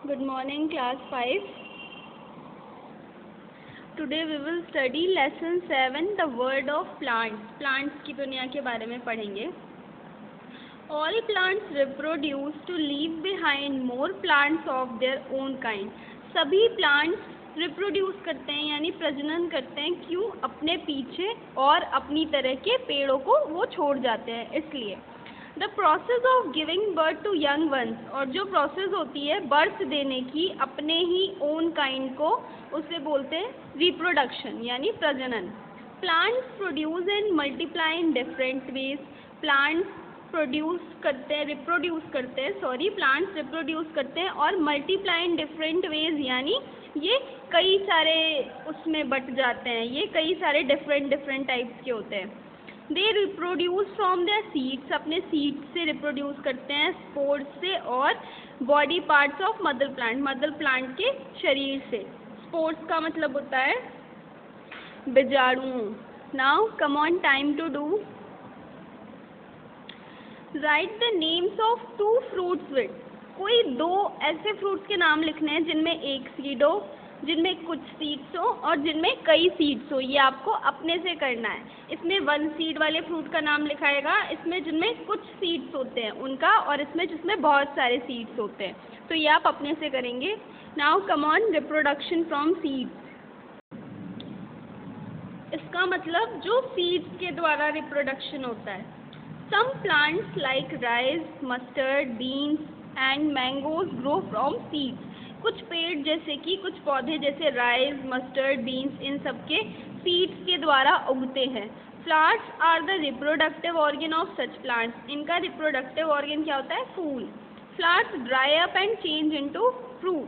Good morning, class 5. Today we will study lesson 7, the world of plants. Plants की दुनिया के बारे में पढ़ेंगे. All plants reproduce to leave behind more plants of their own kind. सभी plants reproduce करते हैं यानी प्रजनन करते हैं. क्यों? अपने पीछे और अपनी तरह के पेड़ों को वो छोड़ जाते हैं, इसलिए. The process of giving birth to young ones, और जो प्रोसेस होती है बर्थ देने की अपने ही ओन काइंड को, उसे बोलते हैं रिप्रोडक्शन यानी प्रजनन. Plants produce and multiply in different ways. Plants reproduce करते हैं और मल्टीप्लाई इन डिफरेंट वेज यानी ये कई सारे उसमें बट जाते हैं. ये कई सारे डिफरेंट टाइप्स के होते हैं. They reproduce from their seeds, अपने सीड्स से रिप्रोड्यूस करते हैं, स्पोर्स से, और body parts of mother plant के शरीर से. स्पोर्स का मतलब होता है बीजाणु. Now come on, time to do. Write the names of 2 fruits with. कोई 2 ऐसे फ्रूट्स के नाम लिखने हैं जिनमें एक सीड हो, जिनमें कुछ सीड्स हो और जिनमें कई सीड्स हो. ये आपको अपने से करना है. इसमें 1 सीड वाले फ्रूट का नाम लिखाएगा, इसमें जिनमें कुछ सीड्स होते हैं उनका, और इसमें जिसमें बहुत सारे सीड्स होते हैं. तो ये आप अपने से करेंगे. Now come on, reproduction from seeds. इसका मतलब जो सीड्स के द्वारा रिप्रोडक्शन होता है. Some plants like rice, mustard, beans and mangoes grow from seeds. कुछ पेड़ जैसे कि कुछ पौधे जैसे राइस, मस्टर्ड, बीन्स, इन सब के सीड्स के द्वारा उगते हैं. Flowers are the reproductive organ of such plants. इनका रिप्रोडक्टिव ऑर्गन क्या होता है? फूल. Flowers dry up and change into fruit.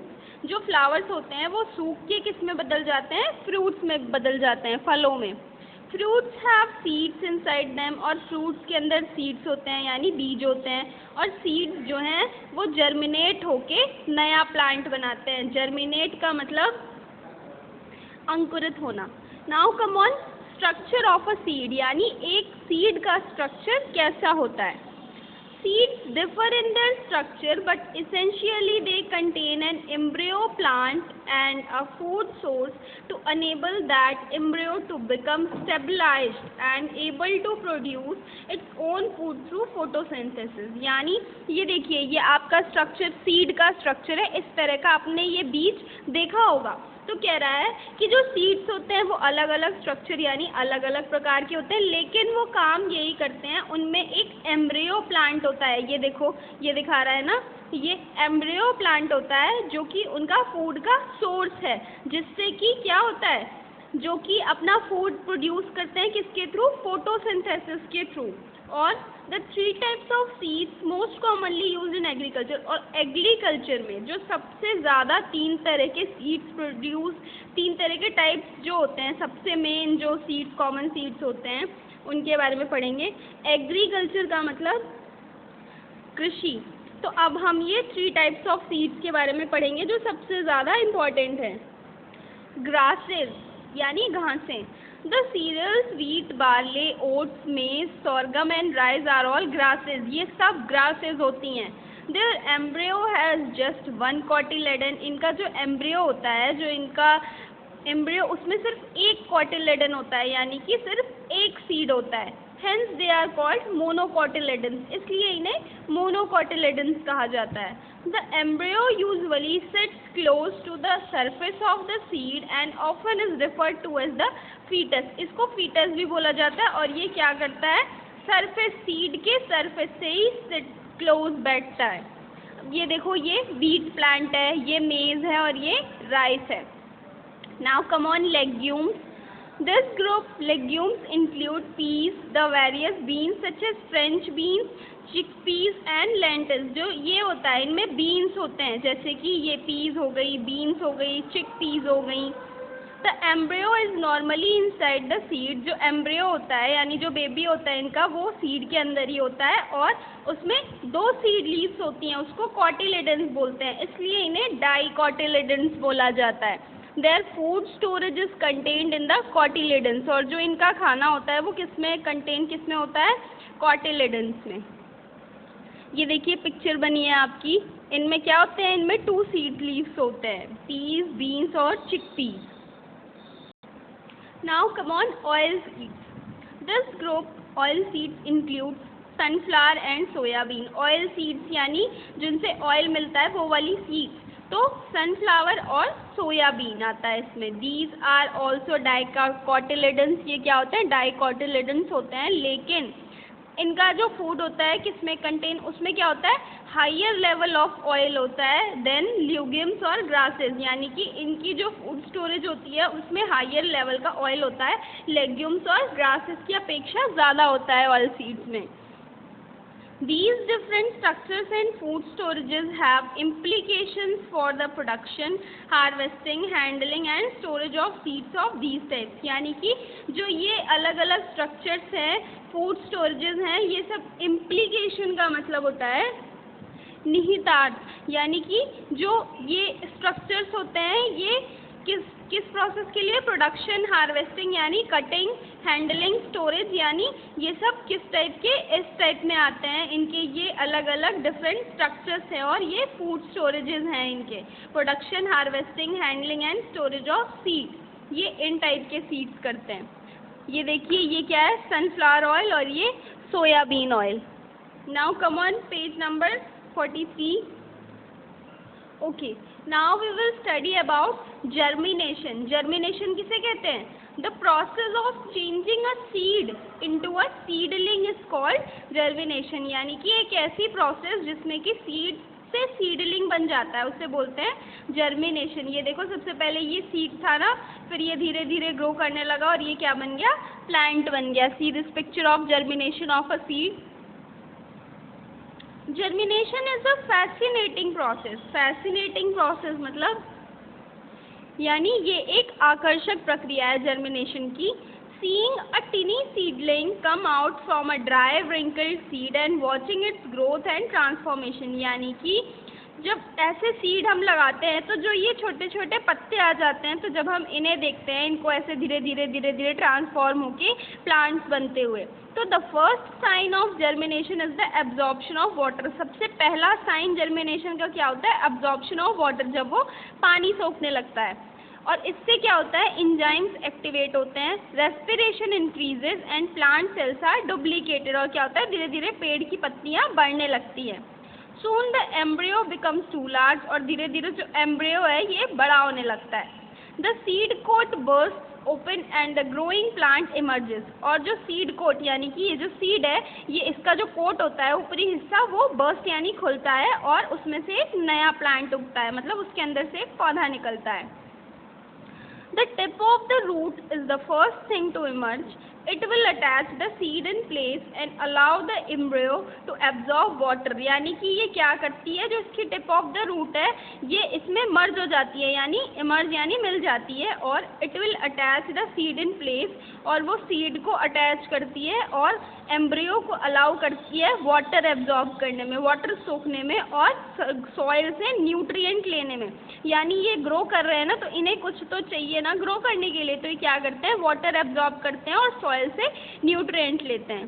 जो फ्लावर्स होते हैं वो सूख के किस में बदल जाते हैं? फ्रूट्स में बदल जाते हैं, फलों में. Fruits have seeds inside them, और फ्रूट्स के अंदर सीड्स होते हैं यानी बीज होते हैं, और सीड्स जो हैं वो जर्मिनेट होके नया प्लांट बनाते हैं. जर्मिनेट का मतलब अंकुरित होना. Now come on, structure of a seed यानी एक सीड का स्ट्रक्चर कैसा होता है. Seeds differ in their structure, but essentially they contain an embryo plant and a food source to enable that embryo to become stabilized and able to produce its own food through photosynthesis. यानी ये देखिए, ये आपका structure seed का structure है. इस तरह का आपने ये बीज देखा होगा. तो कह रहा है कि जो सीड्स होते हैं वो अलग अलग स्ट्रक्चर यानी अलग अलग प्रकार के होते हैं, लेकिन वो काम यही करते हैं. उनमें एक एम्ब्रियो प्लांट होता है. ये देखो, ये दिखा रहा है ना, ये एम्ब्रियो प्लांट होता है जो कि उनका फूड का सोर्स है, जिससे कि क्या होता है, जो कि अपना फूड प्रोड्यूस करते हैं किसके थ्रू? फोटोसिंथेसिस के थ्रू. और the 3 types of seeds most commonly use in agriculture. और एग्रीकल्चर में जो सबसे ज़्यादा 3 तरह के सीड्स प्रोड्यूस, 3 तरह के टाइप्स जो होते हैं, सबसे मेन जो सीड्स, कॉमन सीड्स होते हैं, उनके बारे में पढ़ेंगे. एग्रीकल्चर का मतलब कृषि. तो अब हम ये 3 टाइप्स ऑफ सीड्स के बारे में पढ़ेंगे जो सबसे ज़्यादा इम्पॉर्टेंट है. ग्रासेस यानी घासें. The cereals wheat, barley, oats, maize, sorghum and rice are all grasses. ये सब grasses होती हैं. Their embryo has just 1 cotyledon. इनका जो embryo होता है, जो इनका embryo, उसमें सिर्फ एक cotyledon होता है यानी कि सिर्फ एक seed होता है. Hence they are called monocotyledons. इसलिए इन्हें monocotyledons कहा जाता है. The embryo usually sits close to the surface of the seed and often is referred to as the fetus. इसको fetus भी बोला जाता है. और ये क्या करता है? सरफेस, सीड के सरफेस से ही सिट क्लोज बैठता है. ये देखो, ये wheat प्लांट है, ये मेज है और ये राइस है. Now come on, legumes. This group legumes include peas, the various beans such as French beans, chickpeas and lentils. जो ये होता है, इनमें beans होते हैं, जैसे कि ये peas हो गई, beans हो गई, chickpeas हो गई. The embryo is normally inside the seed. जो embryo होता है यानी जो बेबी होता है इनका, वो सीड के अंदर ही होता है, और उसमें 2 सीड लीव्स होती हैं, उसको cotyledons बोलते हैं, इसलिए इन्हें dicotyledons बोला जाता है. Their food storage is contained in the cotyledons. और जो इनका खाना होता है वो किसमें कंटेन, किसमें होता है? cotyledons में. ये देखिए पिक्चर बनी है आपकी, इनमें क्या होते हैं, इनमें 2 सीड लीव्स होते हैं, पीज, बीन्स और चिकपीज. Now come on oil seeds. This group oil seeds include sunflower and soybean. Oil seeds यानी जिनसे ऑयल मिलता है वो वाली सीड्स, तो सनफ्लावर और सोयाबीन आता है इसमें. These are also dicotyledons. ये क्या होते हैं, डाइकोटिलेडन्स होते हैं, लेकिन इनका जो फूड होता है किसमें कंटेन, उसमें क्या होता है, हायर लेवल ऑफ ऑयल होता है देन ल्यूगिम्स और ग्रासेस. यानी कि इनकी जो फूड स्टोरेज होती है उसमें हायर लेवल का ऑयल होता है, लेग्यूम्स और ग्रासेस की अपेक्षा ज़्यादा होता है ऑयल सीड्स में. These different structures and food storages have implications for the production, harvesting, handling and storage of seeds of these types. यानी कि जो ये अलग अलग structures हैं, food storages हैं, ये सब implication का मतलब होता है निहितार्थ. यानी कि जो ये structures होते हैं ये किस प्रोसेस के लिए, प्रोडक्शन, हार्वेस्टिंग यानी कटिंग, हैंडलिंग, स्टोरेज यानी ये सब किस टाइप के, इस टाइप में आते हैं. इनके ये अलग अलग डिफरेंट स्ट्रक्चर्स हैं और ये फूड स्टोरेजेस हैं इनके. Production, harvesting, handling and storage of seed, ये इन टाइप के सीड्स करते हैं. ये देखिए ये क्या है, सनफ्लावर ऑयल और ये soybean oil. Now come on page number 43. Okay, now we will study about germination. Germination किसे कहते हैं, the process of changing a seed into a seedling is called germination. यानी कि एक ऐसी प्रोसेस जिसमें कि सीड से सीडलिंग बन जाता है उसे बोलते हैं जर्मिनेशन. ये देखो सबसे पहले ये सीड था ना, फिर ये धीरे धीरे ग्रो करने लगा और ये क्या बन गया, प्लांट बन गया. See this picture of germination of a seed. Germination is a fascinating process. Fascinating process मतलब यानी ये एक आकर्षक प्रक्रिया है जर्मिनेशन की. Seeing a टिनी seedling come out from a dry wrinkled seed and watching it's growth and transformation. यानी कि जब ऐसे सीड हम लगाते हैं तो जो ये छोटे छोटे पत्ते आ जाते हैं, तो जब हम इन्हें देखते हैं, इनको ऐसे धीरे धीरे ट्रांसफॉर्म होके प्लांट्स बनते हुए, तो the first sign of germination is the absorption of water. सबसे पहला साइन जर्मिनेशन का क्या होता है, एब्जॉर्प्शन ऑफ वाटर. जब वो पानी सोखने लगता है और इससे क्या होता है, एंजाइम्स एक्टिवेट होते हैं, respiration increases and plant cells are duplicated. और क्या होता है, धीरे धीरे पेड़ की पत्तियां बढ़ने लगती हैं. Soon the embryo becomes too large. और धीरे धीरे जो एम्ब्रियो है ये बड़ा होने लगता है. The seed coat bursts open and the growing plant emerges. और जो सीड कोट यानी कि ये जो सीड है, ये इसका जो कोट होता है ऊपरी हिस्सा, वो बर्स्ट यानी खुलता है और उसमें से एक नया प्लांट उगता है, मतलब उसके अंदर से एक पौधा निकलता है. The tip of the root is the first thing to emerge. It will attach the seed in place and allow the embryo to absorb water. यानी कि ये क्या करती है, जो इसकी टिप ऑफ द रूट है ये इसमें मर्ज हो जाती है, यानी इमर्ज यानी मिल जाती है, और it will attach the seed in place, और वो सीड को अटैच करती है और एम्ब्रियो को अलाउ करती है वाटर एब्जॉर्ब करने में, वाटर सोखने में और सॉइल से न्यूट्रिएंट लेने में. यानी ये ग्रो कर रहे हैं ना, तो इन्हें कुछ तो चाहिए ना ग्रो करने के लिए, तो ये क्या करते हैं, वाटर एब्जॉर्ब करते हैं और सॉइल से न्यूट्रिएंट लेते हैं.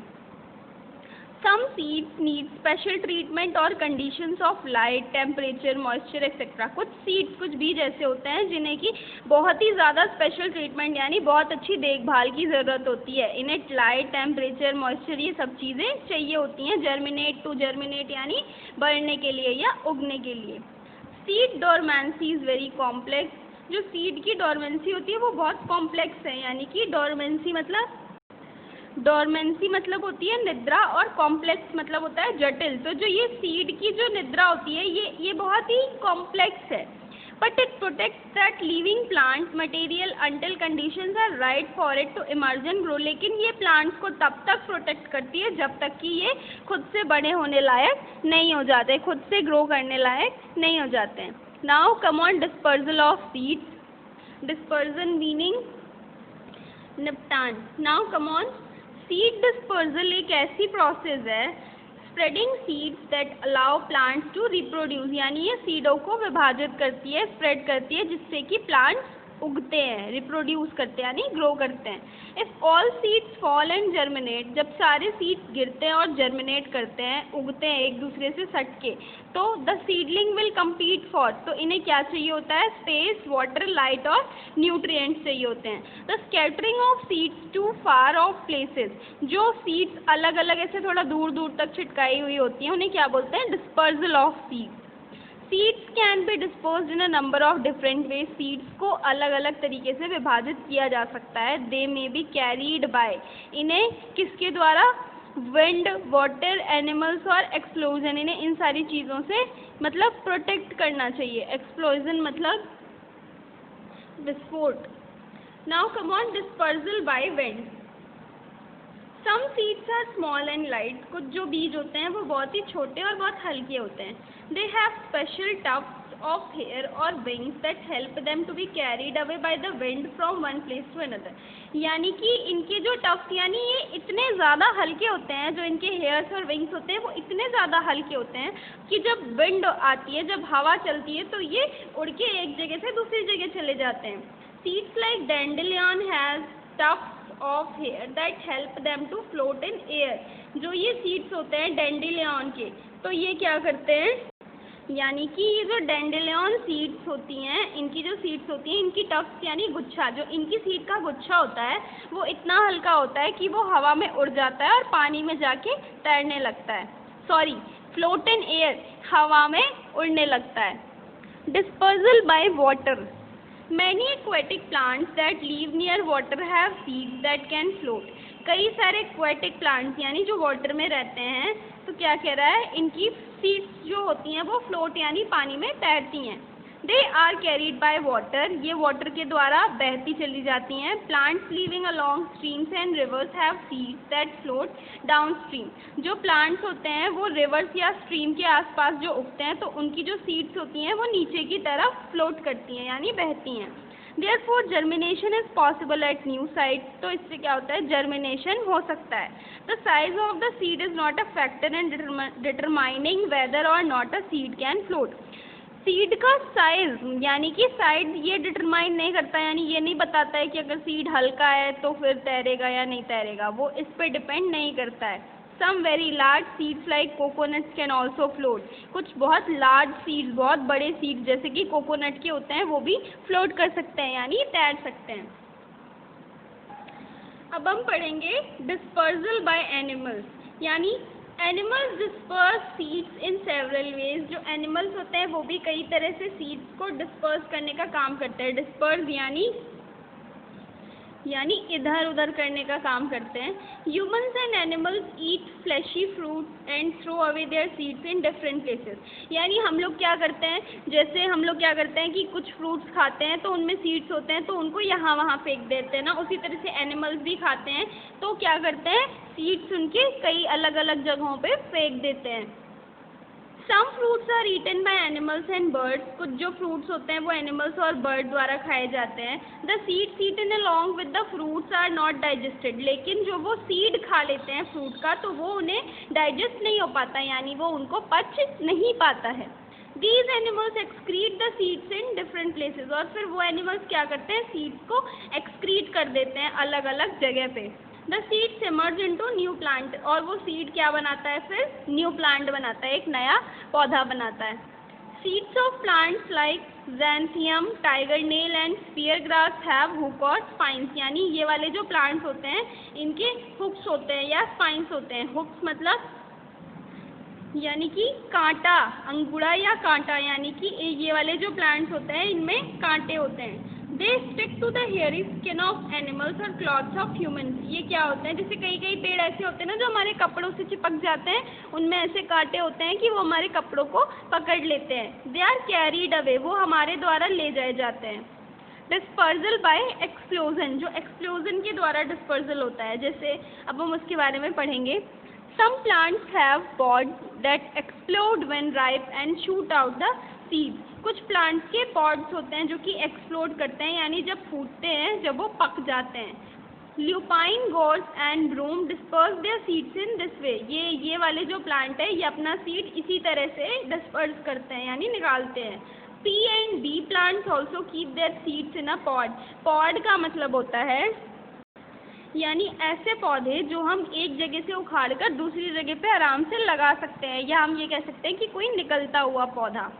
Some seeds need special treatment और conditions of light, temperature, moisture etc. कुछ seeds, कुछ बीज ऐसे होते हैं जिन्हें की बहुत ही ज़्यादा स्पेशल ट्रीटमेंट यानी बहुत अच्छी देखभाल की ज़रूरत होती है. इन्हें लाइट, टेम्परेचर, मॉइस्चर ये सब चीज़ें चाहिए होती हैं जर्मिनेट यानी बढ़ने के लिए या उगने के लिए. Seed dormancy is very complex. जो सीड की डोरमेंसी होती है वो बहुत कॉम्प्लेक्स है. यानी कि डोरमेंसी मतलब होती है निद्रा और कॉम्प्लेक्स मतलब होता है जटिल. तो जो ये सीड की जो निद्रा होती है ये बहुत ही कॉम्प्लेक्स है. But it protects that living plant material until conditions are right for it to emerge and grow. लेकिन ये प्लांट्स को तब तक प्रोटेक्ट करती है जब तक कि ये खुद से बड़े होने लायक नहीं हो जाते, खुद से ग्रो करने लायक नहीं हो जाते हैं. Now come on dispersal of seeds. Dispersion meaning निपटान. Now come on seed dispersal. एक ऐसी प्रोसेस है spreading seeds that allow plants to reproduce. यानी ये सीडों को विभाजित करती है, स्प्रेड करती है, जिससे कि प्लांट्स उगते हैं, रिप्रोड्यूस करते हैं यानी ग्रो करते हैं। If all seeds fall and germinate, जब सारे सीड्स गिरते हैं और जर्मिनेट करते हैं, उगते हैं एक दूसरे से सट के, तो the seedling will compete for, तो इन्हें क्या चाहिए होता है? स्पेस, वाटर, लाइट और न्यूट्रिएंट्स चाहिए होते हैं। The scattering of seeds to far off places, जो सीड्स अलग अलग ऐसे थोड़ा दूर दूर तक छिटकाई हुई होती हैं उन्हें क्या बोलते हैं? Dispersal of seeds. Seeds can be disposed in a number of different ways, seeds को अलग अलग तरीके से विभाजित किया जा सकता है। दे मे बी कैरीड बाय, इन्हें किसके द्वारा? विंड, वाटर, एनिमल्स और एक्सप्लोजन, इन्हें इन सारी चीज़ों से मतलब प्रोटेक्ट करना चाहिए। एक्सप्लोजन मतलब विस्फोट। Now come on dispersal by wind. Some seeds are small and light, कुछ जो बीज होते हैं वो बहुत ही छोटे और बहुत हल्के होते हैं। They have special tufts of hair और wings that help them to be carried away by the wind from one place to another, यानी कि इनके जो टफ्ट यानी ये इतने ज़्यादा हल्के होते हैं, जो इनके हेयर्स और विंग्स होते हैं वो इतने ज़्यादा हल्के होते हैं कि जब विंड आती है, जब हवा चलती है तो ये उड़ के एक जगह से दूसरी जगह चले जाते हैं। Seeds like dandelion has tuft of hair that help them to float in air, जो ये सीड्स होते हैं डैंडेलियन के, तो ये क्या करते हैं? यानी कि ये जो डैंडेलियन सीड्स होती हैं, इनकी जो सीड्स होती हैं, इनकी टफ्ट्स यानी गुच्छा, जो इनकी सीड का गुच्छा होता है वो इतना हल्का होता है कि वो हवा में उड़ जाता है और पानी में जाके तैरने लगता है। सॉरी, फ्लोट इन एयर, हवा में उड़ने लगता है। Dispersal by water. Many aquatic plants that live near water have seeds that can float. कई सारे aquatic plants यानी जो वाटर में रहते हैं, तो क्या कह रहा है? इनकी सीड्स जो होती हैं वो फ्लोट यानी पानी में तैरती हैं। They are carried by water, ये वाटर के द्वारा बहती चली जाती हैं। Plants living along streams and rivers have seeds that float downstream. जो plants होते हैं वो rivers या stream के आसपास जो उगते हैं, तो उनकी जो seeds होती हैं वो नीचे की तरफ float करती हैं यानी बहती हैं। Therefore germination is possible at new sites, तो इससे क्या होता है? germination हो सकता है। The size of the seed is not a factor in determining whether or not a seed can float. Seed का साइज यानी कि साइज ये डिटरमाइन नहीं करता, यानी ये नहीं बताता है कि अगर सीड हल्का है तो फिर तैरेगा या नहीं तैरेगा, वो इस पे डिपेंड नहीं करता है। Some very large seeds like coconuts can also float, कुछ बहुत लार्ज सीड्स, बहुत बड़े सीड्स जैसे कि कोकोनट के होते हैं वो भी फ्लोट कर सकते हैं यानी तैर सकते हैं। अब हम पढ़ेंगे डिस्पर्सल बाय एनिमल्स, यानी animals disperse seeds in several ways. जो एनिमल्स होते हैं वो भी कई तरह से सीड्स को डिस्पर्स करने का काम करते हैं। डिस्पर्स यानी इधर उधर करने का काम करते हैं। Humans and animals eat fleshy fruits and throw away their seeds in different places, यानी हम लोग क्या करते हैं, जैसे हम लोग क्या करते हैं कि कुछ फ्रूट्स खाते हैं तो उनमें सीड्स होते हैं तो उनको यहाँ वहाँ फेंक देते हैं ना, उसी तरह से एनिमल्स भी खाते हैं तो क्या करते हैं? सीड्स उनके कई अलग अलग जगहों पे फेंक देते हैं। Some fruits are eaten by animals and birds, कुछ जो फ्रूट्स होते हैं वो एनिमल्स और बर्ड द्वारा खाए जाते हैं। The seeds eaten along with the fruits are not digested, लेकिन जो वो सीड खा लेते हैं फ्रूट का तो वो उन्हें डाइजेस्ट नहीं हो पाता, यानी वो उनको पच नहीं पाता है। These animals excrete the seeds in different places, और फिर वो एनिमल्स क्या करते हैं? सीड्स को एक्सक्रीट कर देते हैं अलग अलग जगह पे। The seeds emerge into new plant, और वो सीड क्या बनाता है? फिर न्यू प्लांट बनाता है, एक नया पौधा बनाता है। Seeds of plants like xanthium, tiger nail and spear grass have hook और स्पाइंस, यानी ये वाले जो प्लांट्स होते हैं इनके हुक्स होते हैं या स्पाइंस होते हैं। हुक्स मतलब यानी कि कांटा, अंगूड़ा या कांटा, यानी कि ये वाले जो प्लांट्स होते हैं इनमें कांटे होते हैं। They stick to the hairy skin of animals और क्लॉथ्स ऑफ ह्यूमन्स, ये क्या होते हैं? जैसे कई कई पेड़ ऐसे होते हैं ना जो हमारे कपड़ों से चिपक जाते हैं, उनमें ऐसे कांटे होते हैं कि वो हमारे कपड़ों को पकड़ लेते हैं। दे आर कैरीड अवे, वो हमारे द्वारा ले जाए जाते हैं। डिस्पर्सल बाय एक्सप्लोजन, जो एक्सप्लोजन के द्वारा डिस्पर्सल होता है, जैसे अब हम उसके बारे में पढ़ेंगे। Some plants have pods that explode when ripe and shoot out the seeds. कुछ प्लांट्स के पॉड्स होते हैं जो कि एक्सप्लोड करते हैं यानी जब फूटते हैं, जब वो पक जाते हैं। Lupine, gorse and broom disperse their seeds in this way, ये वाले जो प्लांट है ये अपना सीड इसी तरह से डिस्पर्स करते हैं यानी निकालते हैं। P and D plants also keep their seeds in a pod. Pod का मतलब होता है यानी ऐसे पौधे जो हम एक जगह से उखाड़ कर दूसरी जगह पे आराम से लगा सकते हैं, या हम ये कह सकते हैं कि कोई निकलता हुआ पौधा।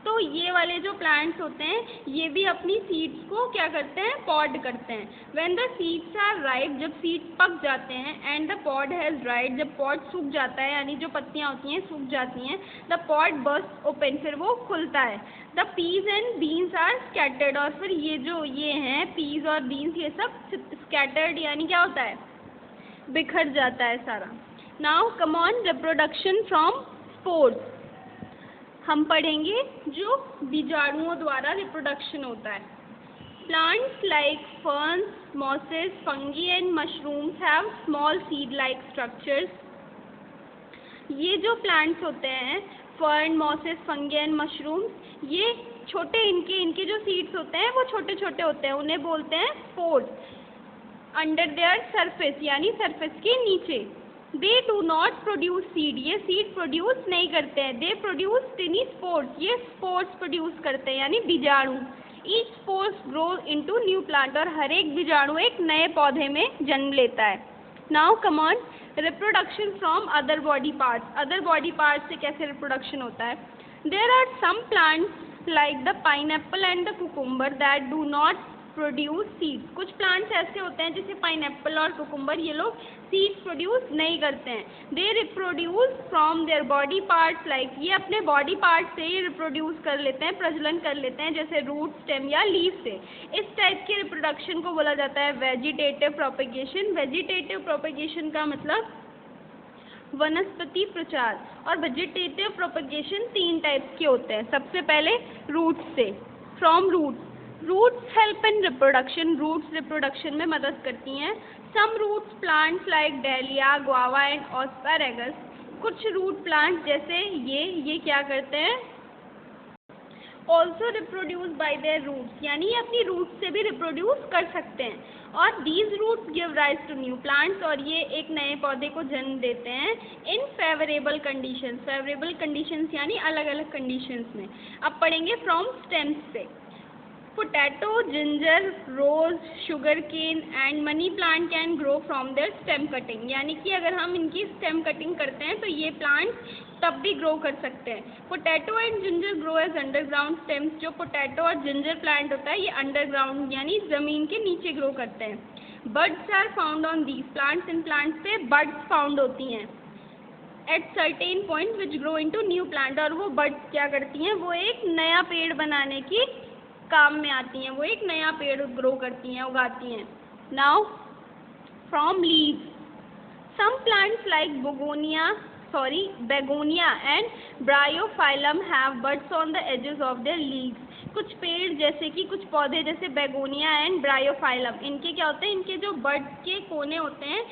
तो ये वाले जो प्लांट्स होते हैं ये भी अपनी सीड्स को क्या करते हैं, पॉड करते हैं। When the seeds are ripe, जब सीड्स पक जाते हैं, and the pod has dried, जब पॉड सूख जाता है यानी जो पत्तियाँ होती हैं सूख जाती हैं, द पॉड बर्स्ट ओपन, फिर वो खुलता है। The peas and beans are scattered, और फिर ये हैं पीज और बीन्स, ये सब स्कैटर्ड यानी क्या होता है, बिखर जाता है सारा। Now come on reproduction from spores. हम पढ़ेंगे जो बीजाणुओं द्वारा रिप्रोडक्शन होता है। Plants like ferns, mosses, fungi and mushrooms have small seed-like structures. ये जो प्लांट्स होते हैं fern, mosses, fungi and mushrooms, ये छोटे इनके जो सीड्स होते हैं वो छोटे छोटे होते हैं, उन्हें बोलते हैं स्पोर्स। अंडर देयर सरफेस यानी सरफेस के नीचे। They do not produce seed, ये सीड प्रोड्यूस नहीं करते हैं। दे प्रोड्यूस टिनी स्पोर्स, ये स्पोर्स प्रोड्यूस करते हैं यानी बीजाणु। Each spores grow into new plant, और हर एक बीजाणु एक नए पौधे में जन्म लेता है। Now come on reproduction from other body parts. Other body parts से कैसे रिप्रोडक्शन होता है। There are some plants like the pineapple and the cucumber that do not produce seeds. कुछ प्लांट्स ऐसे होते हैं जैसे पाइनएप्पल और कुकुम्बर, ये लोग सीड्स प्रोड्यूस नहीं करते हैं। They reproduce from their body parts, like ये अपने बॉडी पार्ट से ही रिप्रोड्यूस कर लेते हैं, प्रजनन कर लेते हैं, जैसे रूट, स्टेम या लीफ से। इस टाइप के रिप्रोडक्शन को बोला जाता है वेजिटेटिव प्रोपेगेशन। वेजिटेटिव प्रोपेगेशन का मतलब वनस्पति प्रचार, और वेजिटेटिव प्रोपेगेशन 3 टाइप्स के होते हैं। सबसे पहले रूट्स से, from roots. Roots help in reproduction, roots reproduction में मदद करती हैं। Some roots plants like dahlia, guava and asparagus, कुछ रूट प्लांट्स जैसे ये क्या करते हैं, also reproduce by their roots, यानी ये अपनी रूट्स से भी रिप्रोड्यूस कर सकते हैं। और these roots give rise to new plants, और ये एक नए पौधे को जन्म देते हैं in favourable conditions. Favourable conditions यानी अलग अलग कंडीशंस में। अब पढ़ेंगे फ्रॉम स्टेम्स से। Potato, ginger, rose, sugarcane and money plant can grow from their stem cutting, यानी कि अगर हम इनकी स्टेम कटिंग करते हैं तो ये प्लांट तब भी ग्रो कर सकते हैं। Potato and ginger grow as underground stems, जो पोटैटो और जिंजर प्लांट होता है ये अंडरग्राउंड यानी ज़मीन के नीचे ग्रो करते हैं। Birds are found on these plants, इन प्लांट्स पे बर्ड्स फाउंड होती हैं at certain point which grow into new plant, और वो बर्ड्स क्या करती हैं, वो एक नया पेड़ बनाने की काम में आती हैं, वो एक नया पेड़ ग्रो करती हैं, उगाती हैं। Now from leaves, some plants like begonia and bryophyllum have buds on the edges of their leaves. कुछ पेड़ जैसे कि कुछ पौधे जैसे बेगोनिया एंड ब्रायोफाइलम, इनके क्या होते हैं, इनके जो बड्स के कोने होते हैं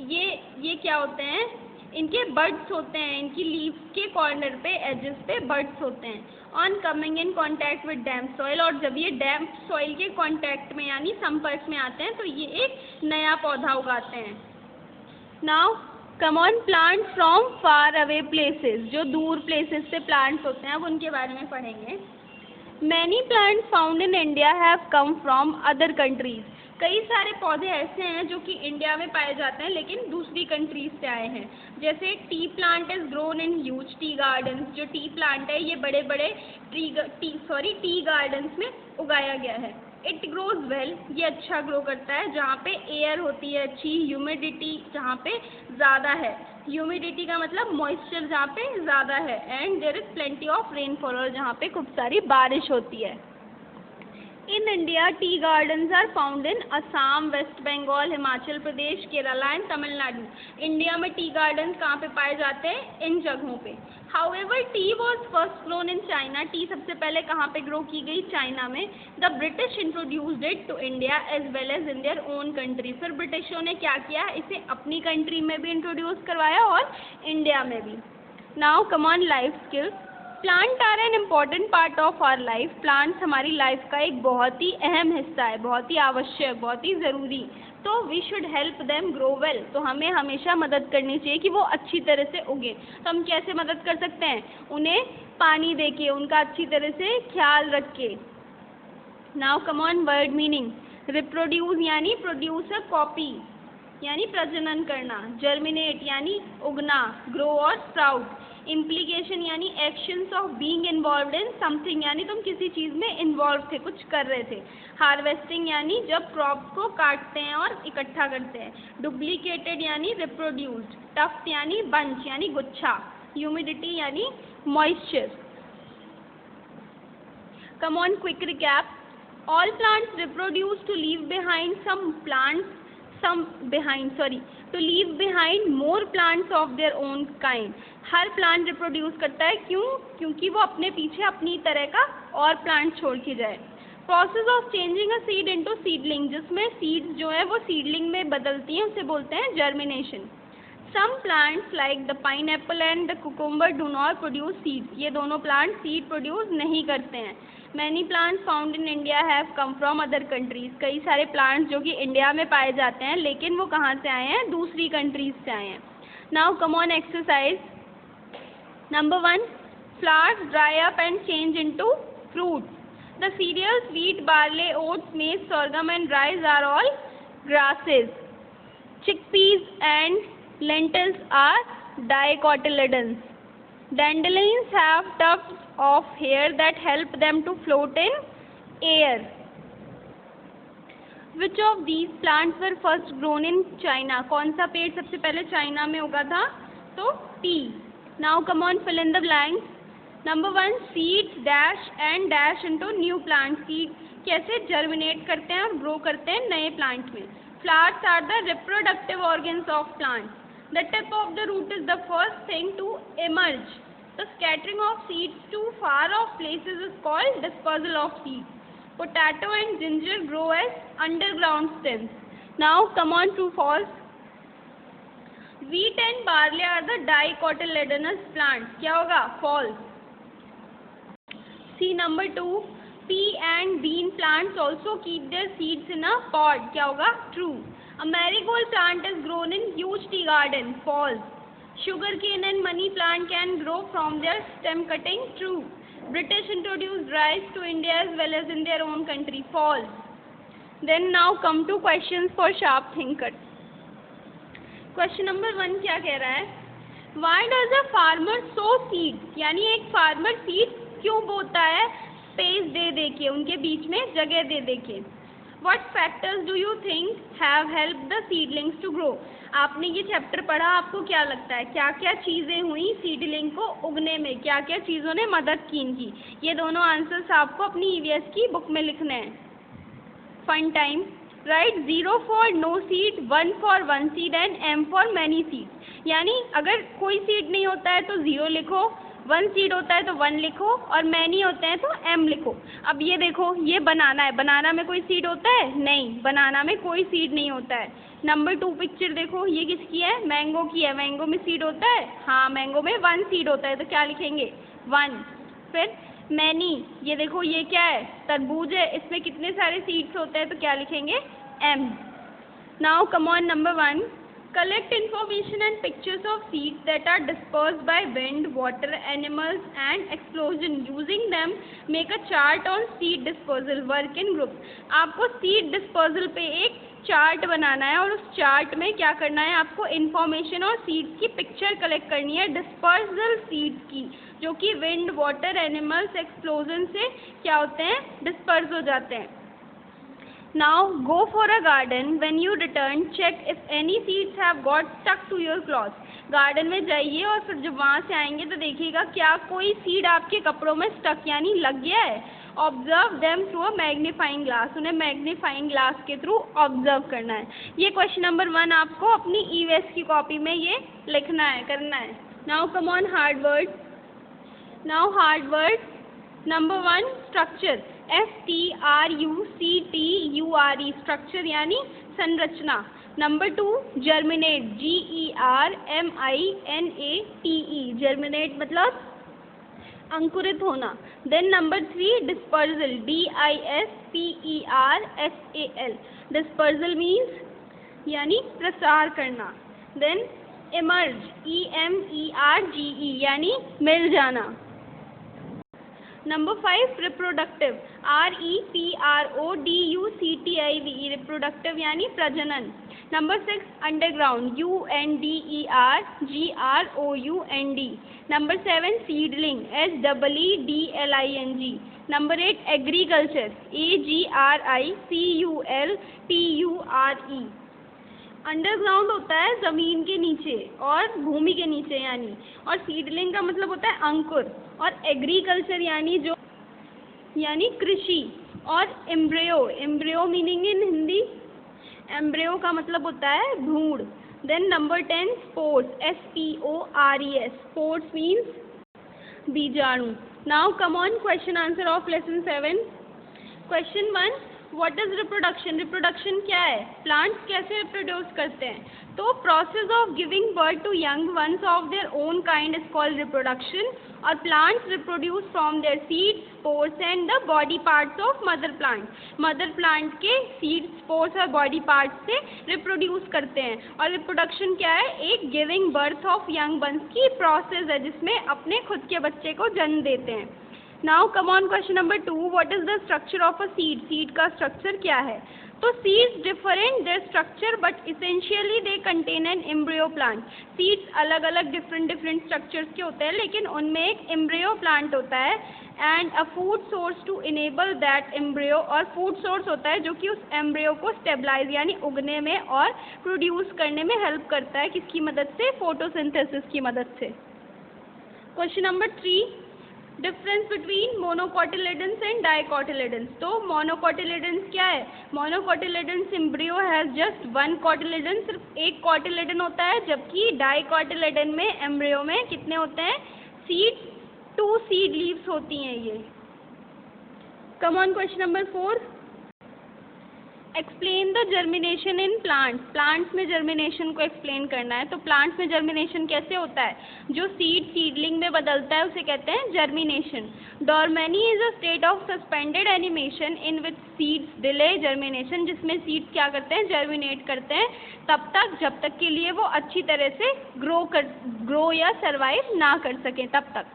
ये क्या होते हैं, इनके बड्स होते हैं, इनकी लीव्स के कॉर्नर पे एजेस पे बड्स होते हैं। On coming in contact with damp soil, और जब ये डैम्प सॉइल के कॉन्टैक्ट में यानी संपर्क में आते हैं तो ये एक नया पौधा उगाते हैं। Now come on plants from far away places, जो दूर प्लेसेस से प्लांट्स होते हैं अब उनके बारे में पढ़ेंगे। Many plants found in India have come from other countries, कई सारे पौधे ऐसे हैं जो कि इंडिया में पाए जाते हैं लेकिन दूसरी कंट्रीज से आए हैं। जैसे T plant is grown in huge tea gardens, जो टी प्लांट है ये बड़े बड़े टी गार्डन्स में उगाया गया है। इट ग्रोज वेल, ये अच्छा ग्रो करता है जहाँ पे एयर होती है अच्छी, ह्यूमिडिटी जहाँ पे ज़्यादा है, ह्यूमिडिटी का मतलब मॉइस्चर जहाँ पे ज़्यादा है, and there is plenty of rainfall, और जहाँ पे खूब सारी बारिश होती है। In India, tea gardens are found in Assam, West Bengal, Himachal Pradesh, Kerala and Tamil Nadu. India में टी गार्डन कहाँ पे पाए जाते हैं, इन जगहों पे। However, tea was first grown in China. T सबसे पहले कहाँ पे ग्रो की गई, चाइना में। The British introduced it to India as well as in their own country. फिर ब्रिटिशों ने क्या किया, इसे अपनी कंट्री में भी इंट्रोड्यूस करवाया और इंडिया में भी। Now come on life skills. Plant are an important part of our life. Plants हमारी लाइफ का एक बहुत ही अहम हिस्सा है, बहुत ही आवश्यक, बहुत ही ज़रूरी। तो we should help them grow well. तो हमें हमेशा मदद करनी चाहिए कि वो अच्छी तरह से उगे। तो हम कैसे मदद कर सकते हैं? उन्हें पानी दे के, उनका अच्छी तरह से ख्याल रख के। Now come on word meaning. Reproduce यानी प्रोड्यूस अ कॉपी यानी प्रजनन करना। जर्मिनेट यानी उगना, ग्रो और स्प्राउट। इम्प्लीकेशन यानी actions of being involved in something यानी तुम किसी चीज़ में इन्वॉल्व थे, कुछ कर रहे थे। हार्वेस्टिंग यानी जब क्रॉप्स को काटते हैं और इकट्ठा करते हैं। डुप्लीकेटेड यानी रिप्रोड्यूस्ड। टफ्ट यानी बंच यानी गुच्छा। ह्यूमिडिटी यानी moisture. Come on quick recap. All plants reproduce to leave behind to leave behind more plants of their own kind. Her plant reproduce करता है, क्यों? क्योंकि वो अपने पीछे अपनी तरह का और प्लांट छोड़ के जाए। Process of changing a seed into seedling, जिसमें सीड्स जो है वो सीडलिंग में बदलती हैं, उसे बोलते हैं germination. Some plants like the pineapple and the cucumber do not produce seeds. ये दोनों प्लांट सीड प्रोड्यूस नहीं करते हैं। Many plants found in India have come from other countries. कई सारे प्लांट्स जो कि इंडिया में पाए जाते हैं, लेकिन वो कहाँ से आए हैं? दूसरी कंट्रीज से आए हैं। Now come on exercise. Number 1, flowers dry up and change into fruits. The cereals wheat, barley, oats, maize, sorghum and rice are all grasses. Chickpeas and lentils are dicotyledons. Dandelions have tufts of hair that help them to float in air. Which of these plants were first grown in China? कौन सा पेड़ सबसे पहले China में उगा था? तो T. Now come on, fill in the blanks. Number 1, seeds dash and dash into new plants. Seed कैसे जर्मिनेट करते हैं और ग्रो करते हैं नए प्लांट में। Flowers are the reproductive organs of plants. The tip of the root is the first thing to emerge. The scattering of seeds to far off places is called dispersal of seeds. Potato and ginger grow as underground stems. Now come on, true false. Wheat and barley are the dicotyledonous plants. क्या होगा? False. See number 2. Pea and bean plants also keep their seeds in a pod. क्या होगा? True. A marigold plant is grown in huge tea garden. False. Sugarcane and money plant can grow from their stem cutting. True. British introduced rice to India as well as in their own country. False. Then now come to questions for sharp thinkers. Question number 1 क्या कह रहा है? Why does a farmer sow seeds? यानी एक farmer seeds क्यों बोता है? Space दे दे के, उनके बीच में जगह दे दे के। What factors do you think have helped the seedlings to grow? आपने ये चैप्टर पढ़ा, आपको क्या लगता है क्या क्या चीज़ें हुई सीडलिंग को उगने में, क्या क्या चीज़ों ने मदद की इनकी? ये दोनों आंसर्स आपको अपनी EVS की बुक में लिखने हैं। Fun time. Write 0 for no seed, 1 for 1 seed and M for many seed. यानी अगर कोई सीड नहीं होता है तो 0 लिखो, 1 सीड होता है तो 1 लिखो, और मैनी होते हैं तो M लिखो। अब ये देखो, ये बनाना है, बनाना में कोई सीड होता है? नहीं, बनाना में कोई सीड नहीं होता है। नंबर 2 पिक्चर देखो, ये किसकी है? मैंगो की है। मैंगो में सीड होता है? हाँ, मैंगो में 1 सीड होता है, तो क्या लिखेंगे? 1। फिर मैनी, ये देखो ये क्या है? तरबूज है, इसमें कितने सारे सीड्स होते हैं, तो क्या लिखेंगे? M। Now come on number 1। Collect information and pictures of seeds that are dispersed by wind, water, animals and explosion. Using them, make a chart on seed dispersal. Work in groups. आपको seed dispersal पे एक chart बनाना है और उस chart में क्या करना है? आपको इन्फॉर्मेशन और सीड्स की पिक्चर कलेक्ट करनी है, डिस्पर्सल सीड्स की, जो कि विंड, वाटर, एनिमल्स, एक्सप्लोजन से क्या होते हैं? डिस्पर्स हो जाते हैं। Now go for a garden. When you return, check if any seeds have got stuck to your cloth. Garden में जाइए और फिर जब वहाँ से आएंगे तो देखिएगा क्या कोई सीड आपके कपड़ों में स्टक यानी लग गया है। Observe them through a magnifying glass. उन्हें मैग्नीफाइंग ग्लास के थ्रू ऑब्जर्व करना है। ये क्वेश्चन नंबर 1 आपको अपनी EVS की कॉपी में ये लिखना है, करना है। Now come on hard word. Now hard word. Number 1 structure, STRUCTURE, structure यानी संरचना। नंबर 2 जर्मिनेट, GERMINATE, जर्मिनेट मतलब अंकुरित होना। Then number 3 dispersal, DISPERSAL, dispersal means यानी प्रसार करना। देन इमर्ज, EMERGE, यानी मिल जाना। नंबर 5 रिप्रोडक्टिव, REPRODUCTIV, रिप्रोडक्टिव यानी प्रजनन। Number 6 underground, UNDERGROUND। Number 7 seedling, SEEDLING। Number 8 agriculture, AGRICULTURE। Underground होता है जमीन के नीचे और भूमि के नीचे यानी, और सीडलिंग का मतलब होता है अंकुर, और एग्रीकल्चर यानी कृषि, और embryo meaning in Hindi, embryo का मतलब होता है भ्रूण। Then number 10 spores, SPORES, spores means बीजाणु। Now come on question answer of lesson 7। Question 1, what is reproduction? Reproduction क्या है? प्लांट्स कैसे रिप्रोड्यूस करते हैं? तो process of giving birth to young ones of their own kind is called reproduction, और plants reproduce from their seeds, spores and the body parts of mother plant. Mother plant के seeds, spores और body parts से reproduce करते हैं। और reproduction क्या है? एक giving birth of young ones की प्रोसेस है जिसमें अपने खुद के बच्चे को जन्म देते हैं। Now come on question number 2, what is the structure of a seed? Seed का स्ट्रक्चर क्या है? तो seeds differ in their structure but essentially they contain an embryo plant. Seeds अलग अलग डिफरेंट स्ट्रक्चर्स के होते हैं, लेकिन उनमें एक एम्ब्रियो प्लांट होता है, and a food source to enable that embryo, और फूड सोर्स होता है जो कि उस एम्ब्रियो को स्टेबलाइज यानी उगने में और प्रोड्यूस करने में हेल्प करता है। किसकी मदद से? फोटोसिंथेसिस की मदद से। Question number 3, difference between monocotyledons and dicotyledons. तो मोनोकोटिलेडन्स क्या है? Monocotyledons embryo has just one cotyledon, सिर्फ एक कोटिलेडन होता है, जबकि डाइकोटिलेडन में एम्ब्रियो में कितने होते हैं? सीड्स, 2 सीड लीव्स होती हैं ये। कम on question number 4, explain the germination in plants. Plants में जर्मिनेशन को एक्सप्लेन करना है। तो प्लांट्स में जर्मिनेशन कैसे होता है? जो सीडलिंग में बदलता है उसे कहते हैं germination. Dormancy is a state of suspended animation in which seeds delay germination, जिसमें सीड्स क्या करते हैं? जर्मिनेट करते हैं तब तक जब तक के लिए वो अच्छी तरह से ग्रो या सर्वाइव ना कर सकें तब तक।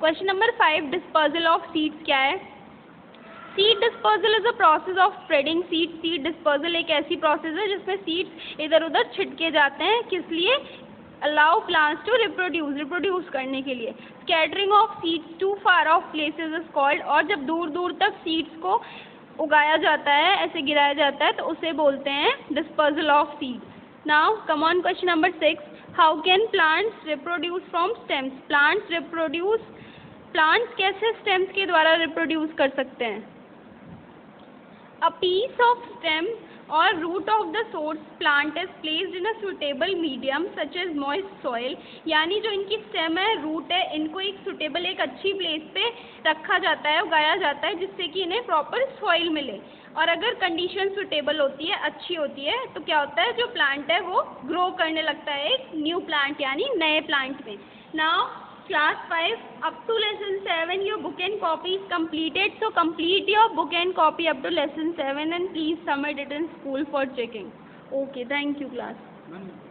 Question number 5, dispersal of seeds क्या है? Seed dispersal is a process of spreading seed. Seed dispersal एक ऐसी प्रोसेस है जिसमें सीड्स इधर उधर छिटके जाते हैं। किस लिए? अलाउ प्लांट्स टू रिप्रोड्यूस करने के लिए। Scattering of seeds to far off places is called, और जब दूर दूर तक सीड्स को उगाया जाता है, ऐसे गिराया जाता है, तो उसे बोलते हैं dispersal of seeds. Now come on question number 6, how can plants reproduce from stems? Plants कैसे स्टेम्स के द्वारा रिप्रोड्यूस कर सकते हैं? A piece of stem or root of the source plant is placed in a suitable medium such as moist soil, यानी जो इनकी stem है, रूट है, इनको एक सुटेबल, एक अच्छी प्लेस पे रखा जाता है, उगाया जाता है, जिससे कि इन्हें प्रॉपर सॉइल मिले। और अगर कंडीशन सुटेबल होती है, अच्छी होती है, तो क्या होता है? जो प्लांट है वो ग्रो करने लगता है एक न्यू प्लांट यानी नए प्लांट में। Now Class 5 up to lesson 7 your book and copy is completed, so complete your book and copy up to lesson 7 and please submit it in school for checking. Okay, thank you class.